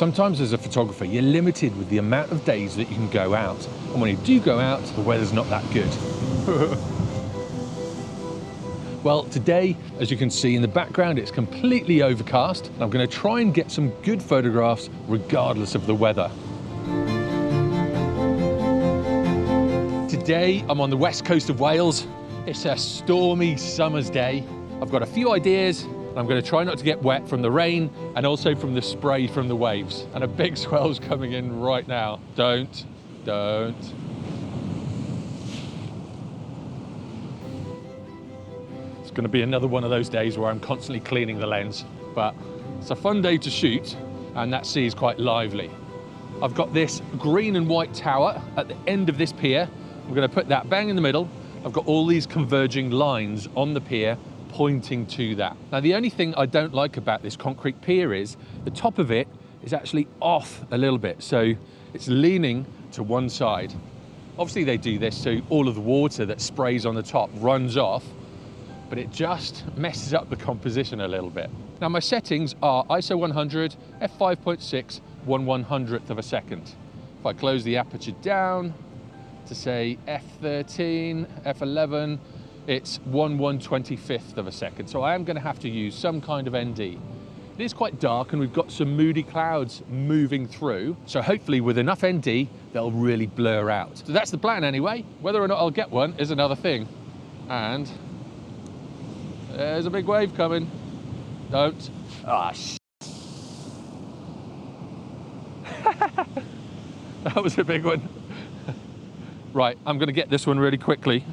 Sometimes as a photographer, you're limited with the amount of days that you can go out. And when you do go out, the weather's not that good. Well, today, as you can see in the background, it's completely overcast. And I'm going to try and get some good photographs regardless of the weather. Today, I'm on the west coast of Wales. It's a stormy summer's day. I've got a few ideas. I'm going to try not to get wet from the rain and also from the spray from the waves. And a big swell's coming in right now. Don't. It's going to be another one of those days where I'm constantly cleaning the lens, but it's a fun day to shoot, and that sea is quite lively. I've got this green and white tower at the end of this pier. I'm going to put that bang in the middle. I've got all these converging lines on the pier pointing to that. Now, the only thing I don't like about this concrete pier is the top of it is actually off a little bit, so it's leaning to one side. Obviously they do this so all of the water that sprays on the top runs off, but it just messes up the composition a little bit. Now, my settings are ISO 100, f5.6, 1/100th of a second. If I close the aperture down to say f13, f11, it's 1/125th of a second. So I am going to have to use some kind of ND. It is quite dark and we've got some moody clouds moving through. So hopefully with enough ND, they'll really blur out. So that's the plan anyway. Whether or not I'll get one is another thing. And there's a big wave coming. Don't. Ah, That was a big one. Right, I'm going to get this one really quickly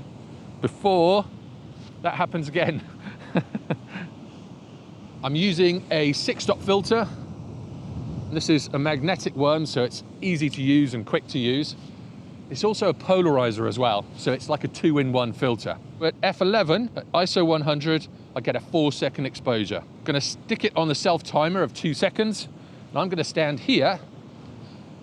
before that happens again. I'm using a 6-stop filter. This is a magnetic one, so it's easy to use and quick to use. It's also a polarizer as well, so it's like a 2-in-1 filter. At f11, at ISO 100, I get a 4-second exposure. I'm going to stick it on the self timer of 2 seconds, and I'm going to stand here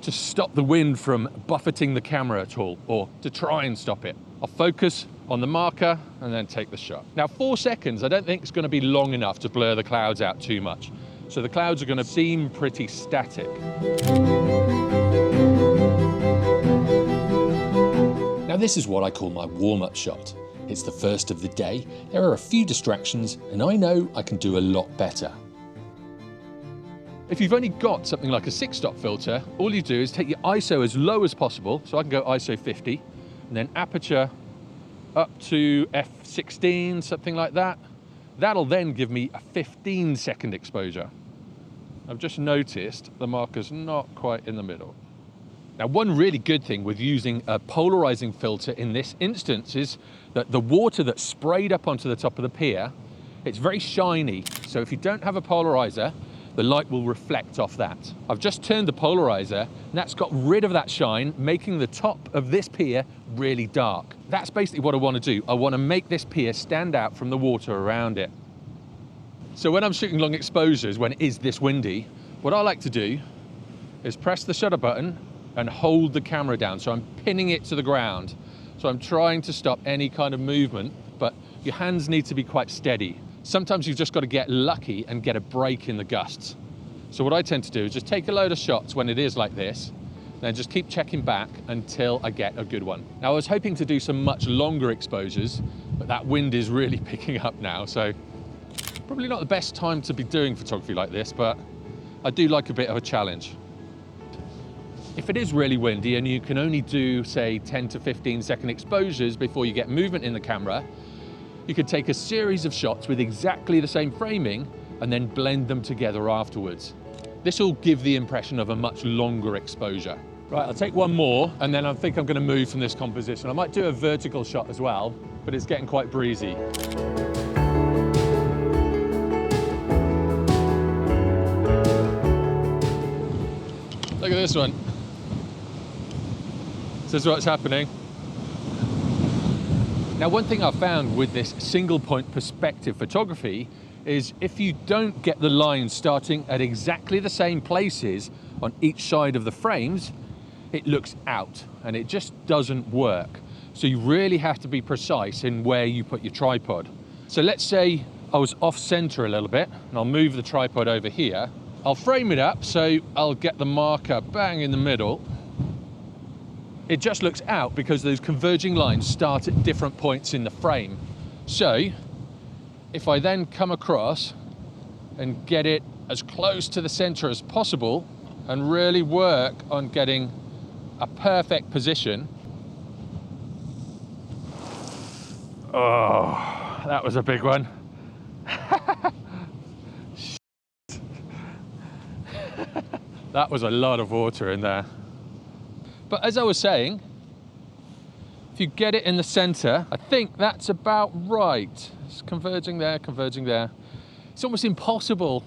to stop the wind from buffeting the camera at all, or to try and stop it. I'll focus on the marker and then take the shot. Now, 4 seconds, I don't think it's going to be long enough to blur the clouds out too much. So the clouds are going to seem pretty static. Now, this is what I call my warm-up shot. It's the first of the day. There are a few distractions, and I know I can do a lot better. If you've only got something like a 6-stop filter, all you do is take your ISO as low as possible. So I can go ISO 50, and then aperture up to f16, something like that. That'll then give me a 15-second exposure. I've just noticed the marker's not quite in the middle. Now, one really good thing with using a polarizing filter in this instance is that the water that's sprayed up onto the top of the pier, it's very shiny. So if you don't have a polarizer, the light will reflect off that. I've just turned the polarizer, and that's got rid of that shine, making the top of this pier really dark. That's basically what I want to do. I want to make this pier stand out from the water around it. So when I'm shooting long exposures, when it is this windy, what I like to do is press the shutter button and hold the camera down. So I'm pinning it to the ground. So I'm trying to stop any kind of movement, but your hands need to be quite steady. Sometimes you've just got to get lucky and get a break in the gusts. So what I tend to do is just take a load of shots when it is like this, then just keep checking back until I get a good one. Now, I was hoping to do some much longer exposures, but that wind is really picking up now, so probably not the best time to be doing photography like this, but I do like a bit of a challenge. If it is really windy and you can only do, say, 10 to 15-second exposures before you get movement in the camera, you could take a series of shots with exactly the same framing and then blend them together afterwards. This will give the impression of a much longer exposure. Right, I'll take one more, and then I think I'm going to move from this composition. I might do a vertical shot as well, but it's getting quite breezy. Look at this one. This is what's happening. Now, one thing I've found with this single point perspective photography is if you don't get the lines starting at exactly the same places on each side of the frames, it looks out and it just doesn't work. So you really have to be precise in where you put your tripod. So let's say I was off center a little bit, and I'll move the tripod over here. I'll frame it up so I'll get the marker bang in the middle. It just looks out because those converging lines start at different points in the frame. So if I then come across and get it as close to the center as possible and really work on getting a perfect position. Oh, that was a big one. That was a lot of water in there. But as I was saying, if you get it in the center, I think that's about right. It's converging there, converging there. It's almost impossible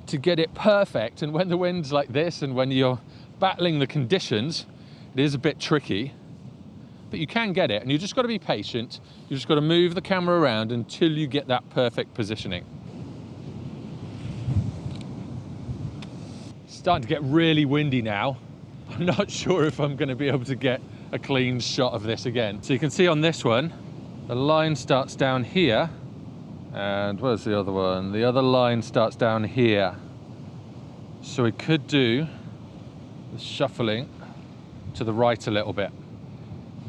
to get it perfect. And when the wind's like this and when you're battling the conditions, it is a bit tricky, but you can get it. And you just got to be patient. You just got to move the camera around until you get that perfect positioning. It's starting to get really windy now. I'm not sure if I'm going to be able to get a clean shot of this again. So you can see on this one, the line starts down here. And where's the other one? The other line starts down here. So we could do the shuffling to the right a little bit.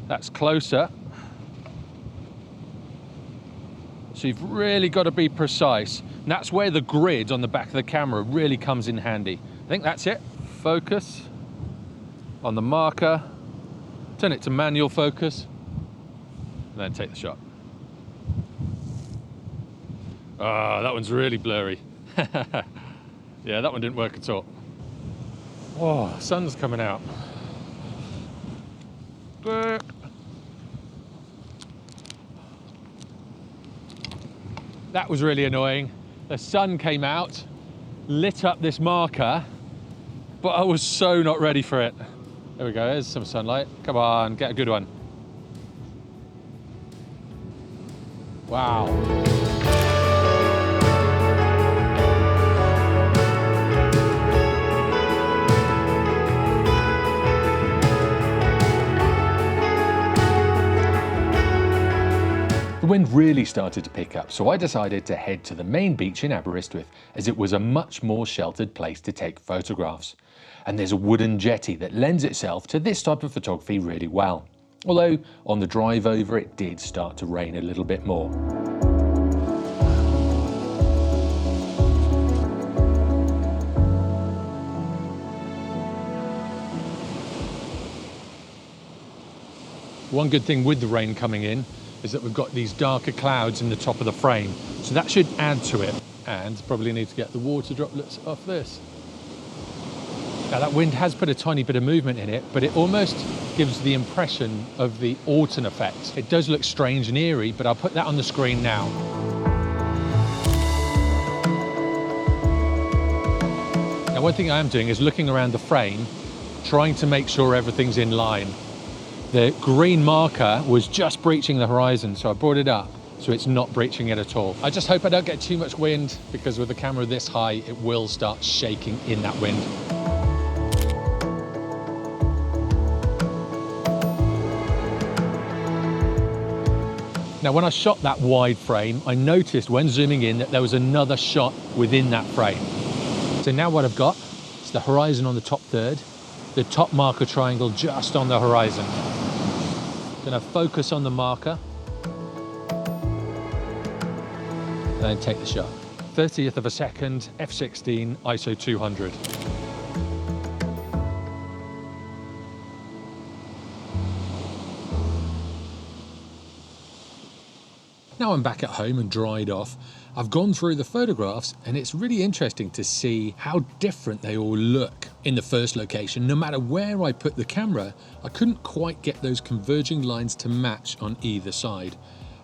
That's closer. So you've really got to be precise. And that's where the grid on the back of the camera really comes in handy. I think that's it. Focus on the marker, turn it to manual focus, and then take the shot. Ah, that one's really blurry. Yeah, that one didn't work at all. Oh, sun's coming out. That was really annoying. The sun came out, lit up this marker, but I was so not ready for it. There we go, there's some sunlight. Come on, get a good one. Wow. The wind really started to pick up, so I decided to head to the main beach in Aberystwyth, as it was a much more sheltered place to take photographs. And there's a wooden jetty that lends itself to this type of photography really well. Although on the drive over it did start to rain a little bit more. One good thing with the rain coming in is that we've got these darker clouds in the top of the frame. So that should add to it. And probably need to get the water droplets off this. Now that wind has put a tiny bit of movement in it, but it almost gives the impression of the autumn effect. It does look strange and eerie, but I'll put that on the screen now. Now one thing I am doing is looking around the frame, trying to make sure everything's in line. The green marker was just breaching the horizon, so I brought it up so it's not breaching it at all. I just hope I don't get too much wind, because with the camera this high, it will start shaking in that wind. Now, when I shot that wide frame, I noticed when zooming in that there was another shot within that frame. So now what I've got is the horizon on the top third, the top marker triangle just on the horizon. Gonna focus on the marker, and then take the shot. 30th of a second, f/16, ISO 200. Now I'm back at home and dried off. I've gone through the photographs, and it's really interesting to see how different they all look. In the first location, no matter where I put the camera, I couldn't quite get those converging lines to match on either side.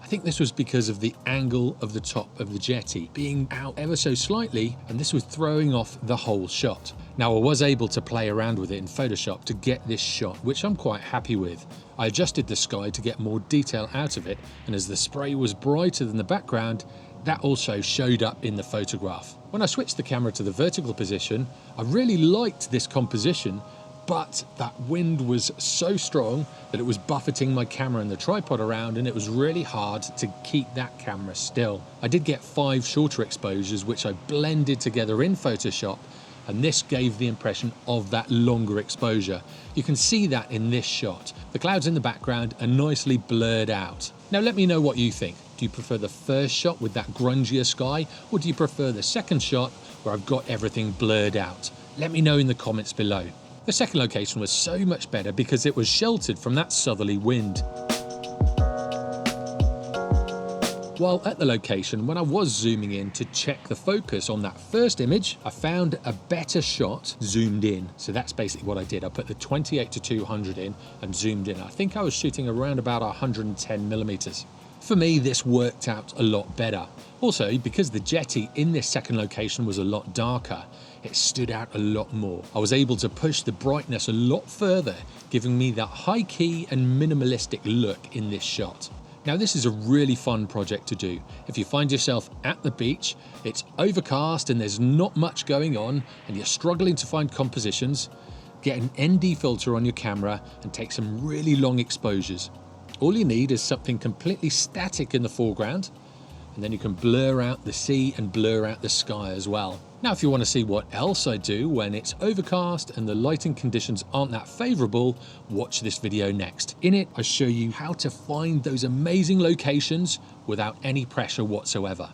I think this was because of the angle of the top of the jetty being out ever so slightly, and this was throwing off the whole shot. Now I was able to play around with it in Photoshop to get this shot, which I'm quite happy with. I adjusted the sky to get more detail out of it, and as the spray was brighter than the background, that also showed up in the photograph. When I switched the camera to the vertical position, I really liked this composition, but that wind was so strong that it was buffeting my camera and the tripod around, and it was really hard to keep that camera still. I did get 5 shorter exposures, which I blended together in Photoshop, and this gave the impression of that longer exposure. You can see that in this shot. The clouds in the background are nicely blurred out. Now let me know what you think. Do you prefer the first shot with that grungier sky, or do you prefer the second shot where I've got everything blurred out? Let me know in the comments below. The second location was so much better because it was sheltered from that southerly wind. While at the location, when I was zooming in to check the focus on that first image, I found a better shot zoomed in. So that's basically what I did. I put the 28-200 in and zoomed in. I think I was shooting around about 110 millimeters. For me, this worked out a lot better. Also, because the Jetty in this second location was a lot darker, it stood out a lot more. I was able to push the brightness a lot further, giving me that high key and minimalistic look in this shot. Now this is a really fun project to do. If you find yourself at the beach, it's overcast and there's not much going on and you're struggling to find compositions, get an ND filter on your camera and take some really long exposures. All you need is something completely static in the foreground, and then you can blur out the sea and blur out the sky as well. Now if you want to see what else I do when it's overcast and the lighting conditions aren't that favourable, watch this video next. In it I show you how to find those amazing locations without any pressure whatsoever.